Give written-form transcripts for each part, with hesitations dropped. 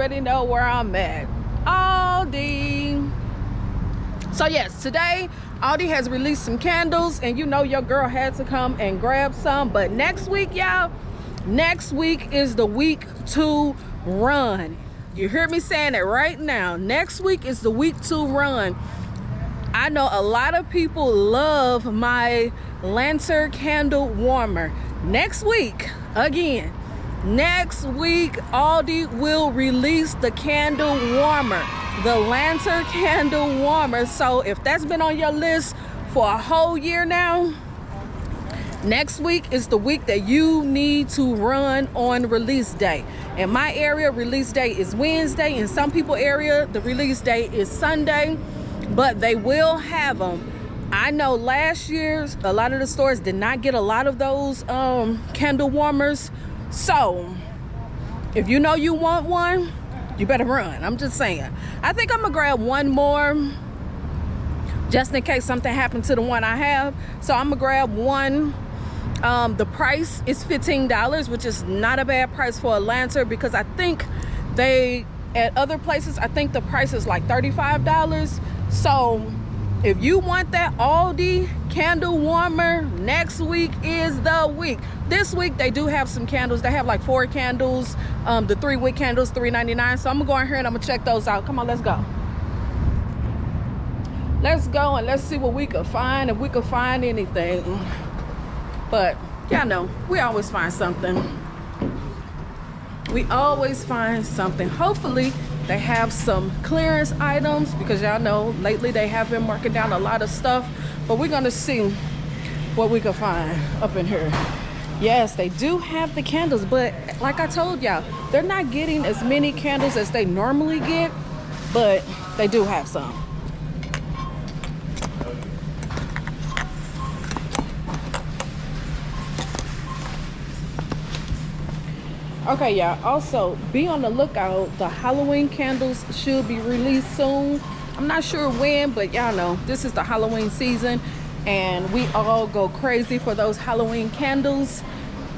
already know where I'm at. Aldi. So yes, today Aldi has released some candles, and you know your girl had to come and grab some. But next week, y'all, next week is the week 2 run. You hear me saying it right now. Next week is the week 2 run. I know a lot of people love my lantern candle warmer. Next week, again, next week, Aldi will release the candle warmer, the lantern candle warmer. So if that's been on your list for a whole year now, next week is the week that you need to run on release day. In my area, release day is Wednesday. In some people's area, the release day is Sunday, but they will have them. I know last year, a lot of the stores did not get a lot of those candle warmers. So if you know you want one, you better run. I'm just saying. I think I'm gonna grab one more just in case something happened to the one I have. So I'm gonna grab one. The price is $15, which is not a bad price for a lantern, because I think at other places, I think the price is like $35. So if you want that Aldi candle warmer, next week is the week. This week they do have some candles. They have like 4 candles, the 3 wick candles, $3.99. So I'm gonna go in here and I'm gonna check those out. Come on, let's go. Let's go and let's see what we could find, if we could find anything. But y'all know, we always find something. We always find something. Hopefully they have some clearance items, because y'all know lately they have been marking down a lot of stuff. But we're gonna see what we can find up in here. Yes, they do have the candles, but like I told y'all, they're not getting as many candles as they normally get, but they do have some. Okay, y'all, also be on the lookout. The Halloween candles should be released soon. I'm not sure when, but y'all know this is the Halloween season and we all go crazy for those Halloween candles.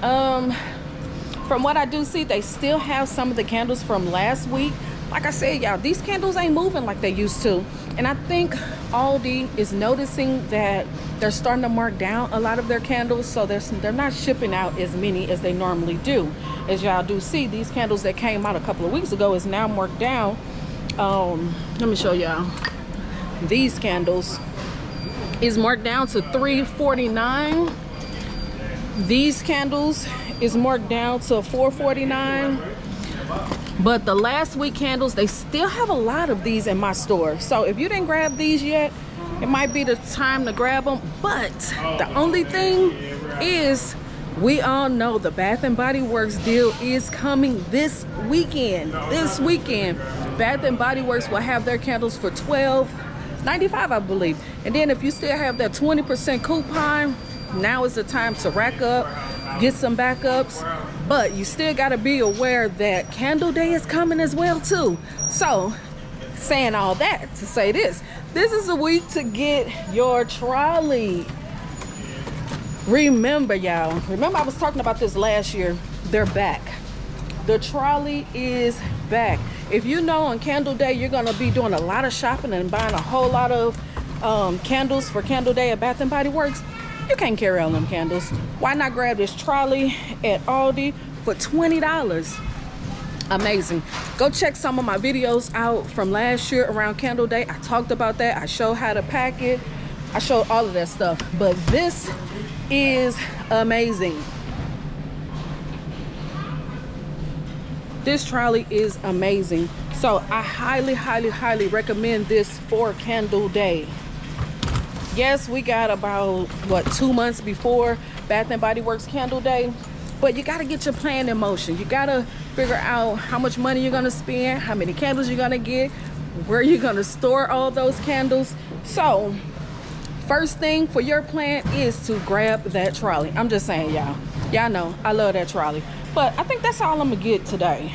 From what I do see, they still have some of the candles from last week. Like I said, y'all, these candles ain't moving like they used to, and I think Aldi is noticing that they're starting to mark down a lot of their candles, so they're not shipping out as many as they normally do. As y'all do see, these candles that came out a couple of weeks ago is now marked down. Let me show y'all. These candles is marked down to $3.49. These candles is marked down to $4.49. But the last week candles, they still have a lot of these in my store. So if you didn't grab these yet, it might be the time to grab them. But the only thing is, we all know the Bath and Body Works deal is coming this weekend. This weekend, Bath and Body Works will have their candles for $12.95, I believe. And then if you still have that 20% coupon, now is the time to rack up, get some backups. But you still got to be aware that Candle Day is coming as well too. So saying all that to say this is a week to get your trolley. Remember, y'all, I was talking about this last year. They're back. The trolley is back. If you know on Candle Day you're going to be doing a lot of shopping and buying a whole lot of candles for Candle Day at Bath and Body Works, you can't carry all them candles. Why not grab this trolley at Aldi for $20? Amazing. Go check some of my videos out from last year around Candle Day. I talked about that. I showed how to pack it. I showed all of that stuff. But this is amazing. This trolley is amazing. So I highly recommend this for Candle Day. Yes, we got about, 2 months before Bath and Body Works Candle Day, but you got to get your plan in motion. You got to figure out how much money you're going to spend, how many candles you're going to get, where you're going to store all those candles. So first thing for your plan is to grab that trolley. I'm just saying, y'all know I love that trolley. But I think that's all I'm going to get today.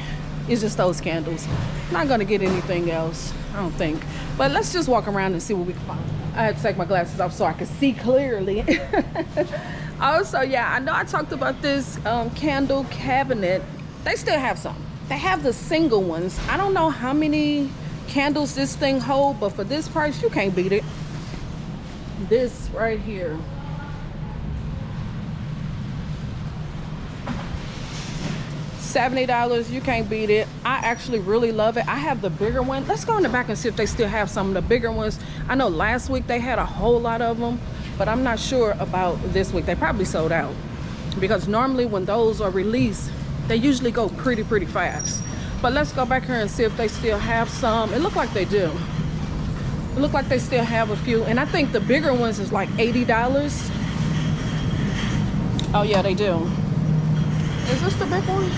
It's just those candles. I'm not going to get anything else, I don't think. But let's just walk around and see what we can find. I had to take my glasses off so I could see clearly. Also, yeah, I know I talked about this candle cabinet. They still have some. They have the single ones. I don't know how many candles this thing hold, but for this price, you can't beat it. This right here. $70, you can't beat it. I actually really love it. I have the bigger one. Let's go in the back and see if they still have some of the bigger ones. I know last week they had a whole lot of them, but I'm not sure about this week. They probably sold out, because normally when those are released, they usually go pretty fast. But let's go back here and see if they still have some. It looked like they do. It looked like they still have a few, and I think the bigger ones is like $80. Oh yeah, they do. Is this the big one?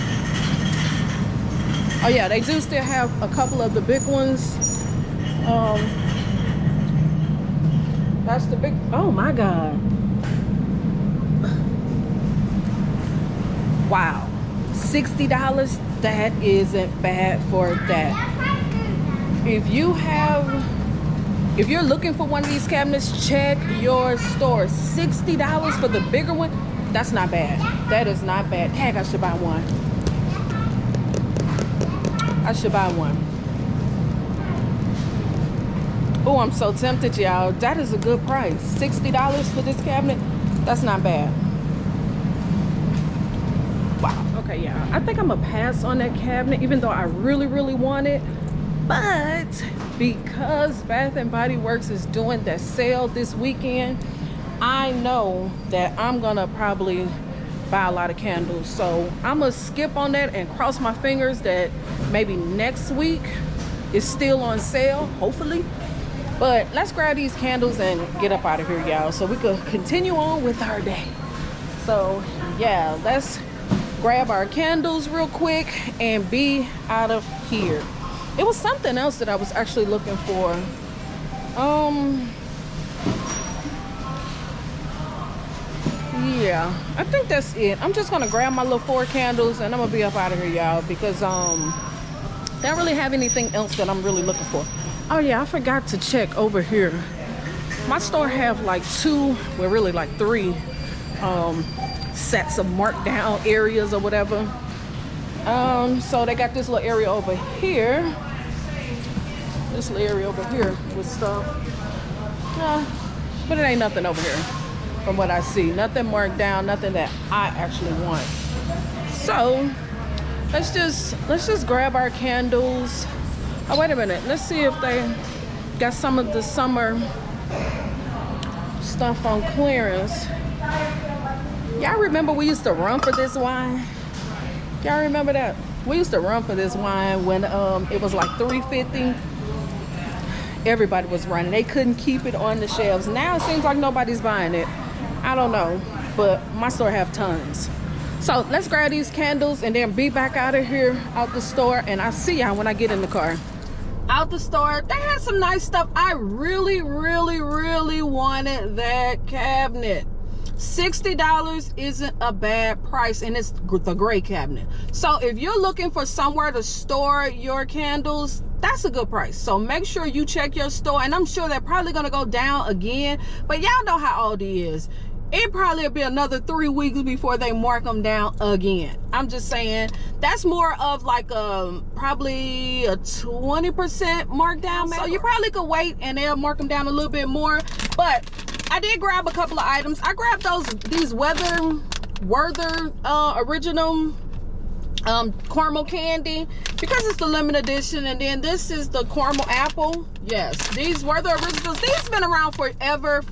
Oh yeah, they do still have a couple of the big ones. That's the big, oh my God. Wow, $60, that isn't bad for that. If you're looking for one of these cabinets, check your store. $60 for the bigger one, that's not bad. That is not bad. Heck, I should buy one. I should buy one. Oh, I'm so tempted, y'all. That is a good price. $60 for this cabinet, that's not bad. Wow. Okay, yeah, I think I'm gonna pass on that cabinet, even though I really want it. But because Bath and Body Works is doing that sale this weekend, I know that I'm gonna probably buy a lot of candles. So I'm gonna skip on that and cross my fingers that maybe next week is still on sale, hopefully. But let's grab these candles and get up out of here, y'all, so we could continue on with our day. So yeah, let's grab our candles real quick and be out of here. It was something else that I was actually looking for. Yeah, I think that's it. I'm just gonna grab my little 4 candles and I'm gonna be up out of here, y'all, because they don't really have anything else that I'm really looking for. Oh yeah, I forgot to check over here. My store have like 2, well really like 3 sets of markdown areas or whatever. So they got this little area over here. This little area over here with stuff. But it ain't nothing over here from what I see. Nothing marked down, nothing that I actually want. So let's just grab our candles. Oh, wait a minute. Let's see if they got some of the summer stuff on clearance. Y'all remember we used to run for this wine? Y'all remember that? We used to run for this wine when it was like $3.50. Everybody was running. They couldn't keep it on the shelves. Now it seems like nobody's buying it. I don't know, but my store have tons. So let's grab these candles and then be back out of here, out the store, and I'll see y'all when I get in the car. Out the store, they had some nice stuff. I really wanted that cabinet. $60 isn't a bad price, and it's the gray cabinet. So if you're looking for somewhere to store your candles, that's a good price. So make sure you check your store, and I'm sure they're probably gonna go down again, but y'all know how Aldi is. It probably will be another 3 weeks before they mark them down again. I'm just saying, that's more of like probably a 20% markdown. So you probably could wait and they'll mark them down a little bit more. But I did grab a couple of items. I grabbed these Werther original caramel candy because it's the limited edition, and then this is the caramel apple. Yes, these Werther originals, these been around forever.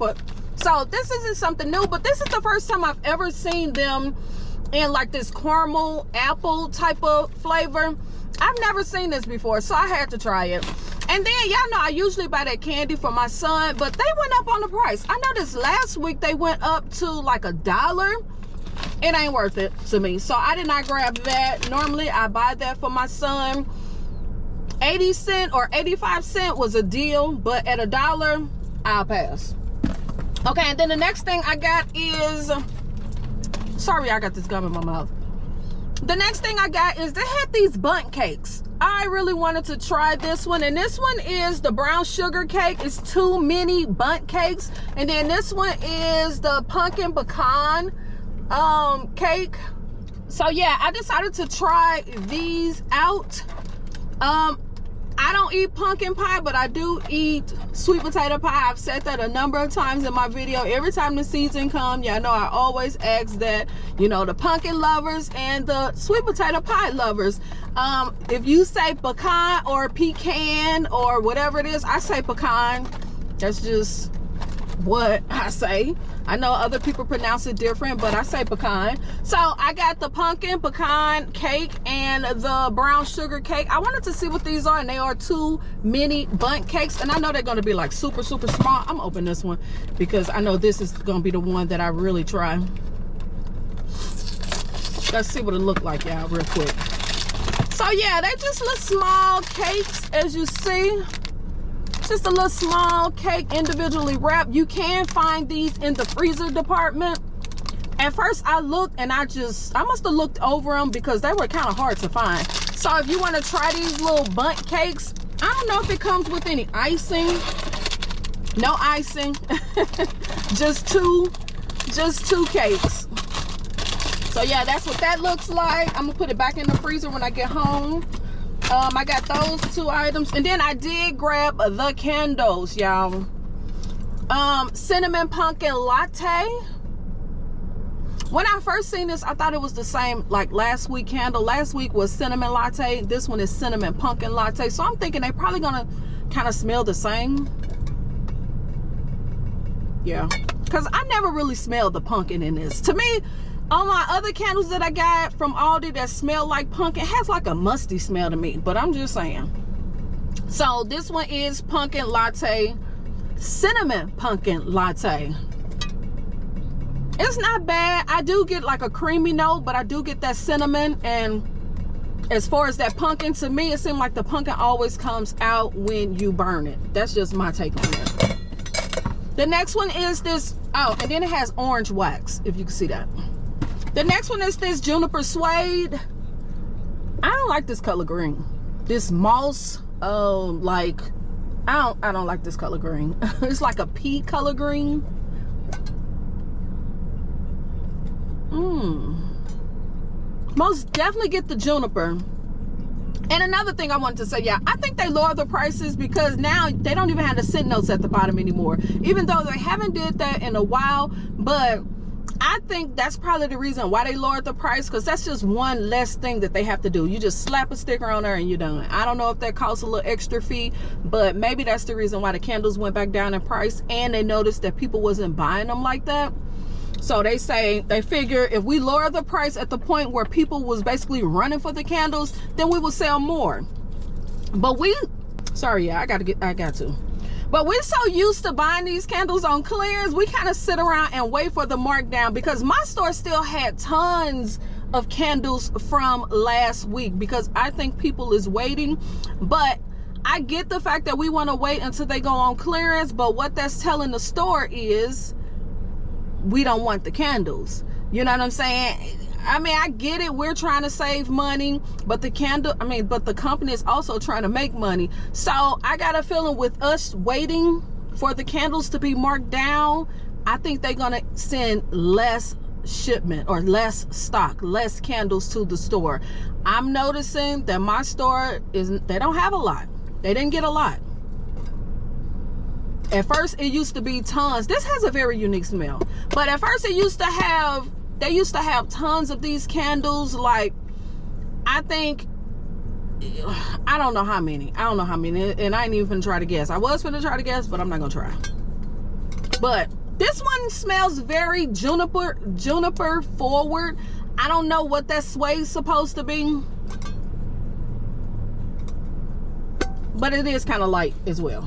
So this isn't something new, but this is the first time I've ever seen them in like this caramel apple type of flavor. I've never seen this before, so I had to try it. And then y'all know I usually buy that candy for my son, but they went up on the price. I noticed last week they went up to like $1. It ain't worth it to me, so I did not grab that. Normally I buy that for my son. 80 cents or 85 cents was a deal, but at $1 I'll pass. Okay, and then the next thing I got is, sorry I got this gum in my mouth. The next thing I got is they had these bundt cakes. I really wanted to try this one, and this one is the brown sugar cake. It's 2 mini bundt cakes, and then this one is the pumpkin pecan cake. So yeah, I decided to try these out. I don't eat pumpkin pie, but I do eat sweet potato pie. I've said that a number of times in my video. Every time the season comes, y'all know I always ask that, you know, the pumpkin lovers and the sweet potato pie lovers. If you say pecan or pecan or whatever it is, I say pecan. That's just what I say. I know other people pronounce it different, but I say pecan. So I got the pumpkin pecan cake and the brown sugar cake. I wanted to see what these are, and they are 2 mini bundt cakes, and I know they're going to be like super small. I'm gonna open this one because I know this is going to be the one that I really try. Let's see what it looked like, y'all, real quick. So yeah, they just little small cakes, as you see. Just a little small cake, individually wrapped. You can find these in the freezer department. At first I looked and I must have looked over them because they were kind of hard to find. So if you want to try these little bundt cakes, I don't know if it comes with any icing. No icing. just two cakes. So yeah, that's what that looks like. I'm gonna put it back in the freezer when I get home. I got those 2 items, and then I did grab the candles, y'all. Cinnamon pumpkin latte. When I first seen this, I thought it was the same like last week candle. Last week was cinnamon latte. This one is cinnamon pumpkin latte. So I'm thinking they probably gonna kind of smell the same. Yeah, because I never really smelled the pumpkin in this. To me, all my other candles that I got from Aldi that smell like pumpkin has like a musty smell to me, but I'm just saying. So this one is pumpkin latte, cinnamon pumpkin latte. It's not bad. I do get like a creamy note, but I do get that cinnamon. And as far as that pumpkin, to me, it seems like the pumpkin always comes out when you burn it. That's just my take on it. The next one is this, oh, and then it has orange wax, if you can see that. The next one is this juniper suede. I don't like this color green. This moss, like, I don't like this color green. It's like a pea color green. Most definitely get the juniper. And another thing I wanted to say, yeah, I think they lower the prices because now they don't even have the scent notes at the bottom anymore. Even though they haven't did that in a while, but I think that's probably the reason why they lowered the price, because that's just one less thing that they have to do. You just slap a sticker on there and you're done. I don't know if that costs a little extra fee, but maybe that's the reason why the candles went back down in price, and they noticed that people wasn't buying them like that. So they figure if we lower the price at the point where people was basically running for the candles, then we will sell more. But But we're so used to buying these candles on clearance, we kind of sit around and wait for the markdown, because my store still had tons of candles from last week because I think people is waiting. But I get the fact that we want to wait until they go on clearance, but what that's telling the store is we don't want the candles. You know what I'm saying? I mean, I get it. We're trying to save money, but the company is also trying to make money. So I got a feeling with us waiting for the candles to be marked down, I think they're going to send less shipment or less stock, less candles to the store. I'm noticing that my store they don't have a lot. They didn't get a lot. At first it used to be tons. This has a very unique smell, but at first they used to have tons of these candles. Like, I don't know how many, and I ain't even gonna try to guess. I was gonna try to guess, but I'm not gonna try. But this one smells very juniper forward. I don't know what that suede is supposed to be, but it is kind of light as well.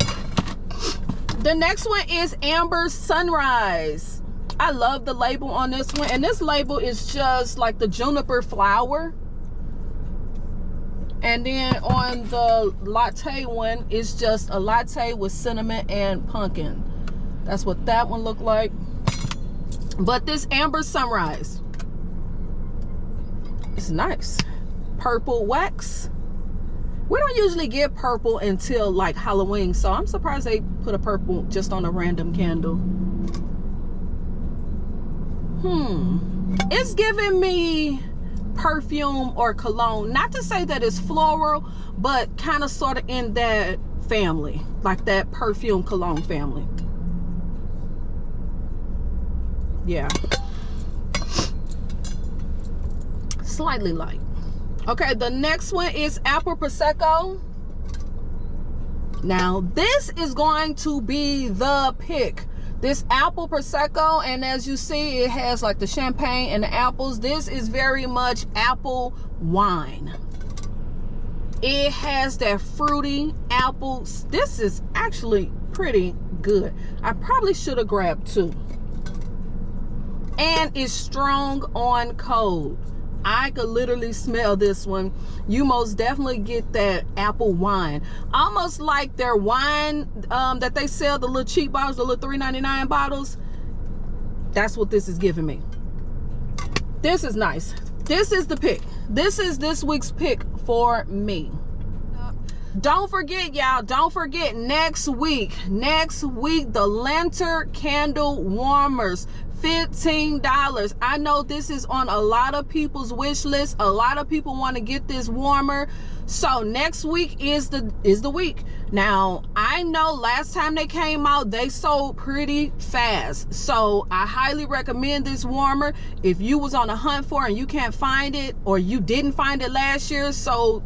The next one is Amber Sunrise. I love the label on this one, and this label is just like the juniper flower. And then on the latte one, it's just a latte with cinnamon and pumpkin. That's what that one looked like. But this Amber Sunrise, it's nice. Purple wax. We don't usually get purple until like Halloween, so I'm surprised they put a purple just on a random candle. It's giving me perfume or cologne. Not to say that it's floral, but kind of sort of in that family, like that perfume cologne family. Yeah, slightly light. Okay, the next one is apple prosecco. Now this is going to be the pick, this apple prosecco, and as you see, it has like the champagne and the apples. This is very much apple wine. It has that fruity apple. This is actually pretty good. I probably should have grabbed two. And it's strong on cold. I could literally smell this one. You most definitely get that apple wine, almost like their wine that they sell, the little cheap bottles, the little $3.99 bottles. That's what this is giving me. This is nice. This is the pick. This is this week's pick for me. Don't forget, y'all, don't forget, next week the lantern candle warmers, $15. I know this is on a lot of people's wish list. A lot of people want to get this warmer. So next week is the week. Now, I know last time they came out, they sold pretty fast. So I highly recommend this warmer. If you was on a hunt for it and you can't find it, or you didn't find it last year, so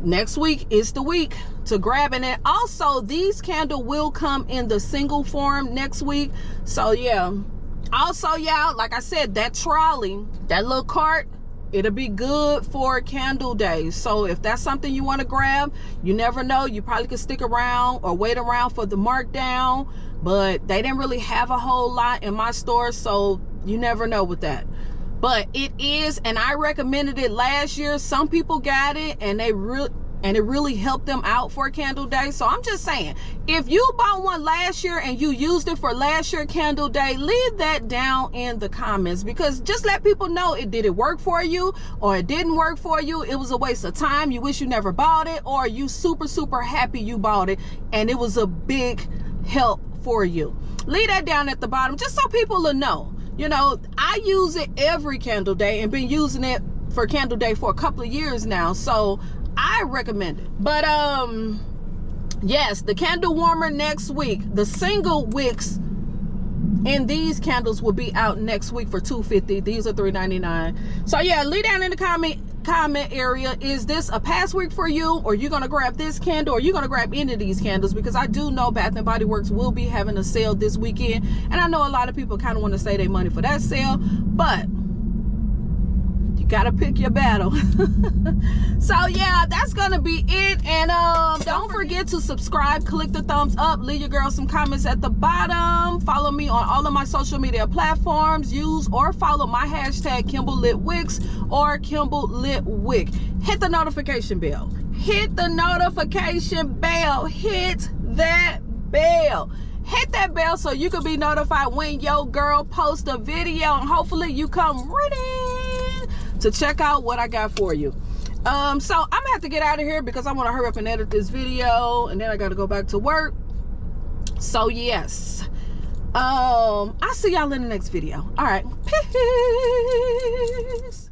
next week is the week to grab it. And also, these candles will come in the single form next week. So yeah, also y'all, like I said, that trolley, that little cart, it'll be good for candle days. So if that's something you want to grab, you never know, you probably could stick around or wait around for the markdown. But they didn't really have a whole lot in my store, so you never know with that. But it is, and I recommended it last year. Some people got it and it really helped them out for candle day. So I'm just saying, if you bought one last year and you used it for last year candle day, leave that down in the comments, because just let people know, did it work for you or it didn't work for you. It was a waste of time, you wish you never bought it, or you super happy you bought it and it was a big help for you. Leave that down at the bottom, just so people will know. You know, I use it every candle day and been using it for candle day for a couple of years now, so I recommend it. But yes, the candle warmer next week, the single wicks in these candles will be out next week for $2.50. These are $3.99. So yeah, leave down in the comment area, is this a past week for you, or you gonna grab this candle, or you gonna grab any of these candles? Because I do know Bath and Body Works will be having a sale this weekend, and I know a lot of people kind of want to save their money for that sale, but you gotta pick your battle. So yeah, that's gonna be it. And don't forget to subscribe, click the thumbs up, leave your girl some comments at the bottom, follow me on all of my social media platforms, use or follow my hashtag KimbleLitWicks or KimbleLitWick. Hit the notification bell, hit the notification bell, hit that bell. Hit that bell so you can be notified when your girl posts a video, and hopefully you come ready to check out what I got for you. So I'm gonna have to get out of here because I want to hurry up and edit this video, and then I got to go back to work. So yes, I'll see y'all in the next video. All right, peace.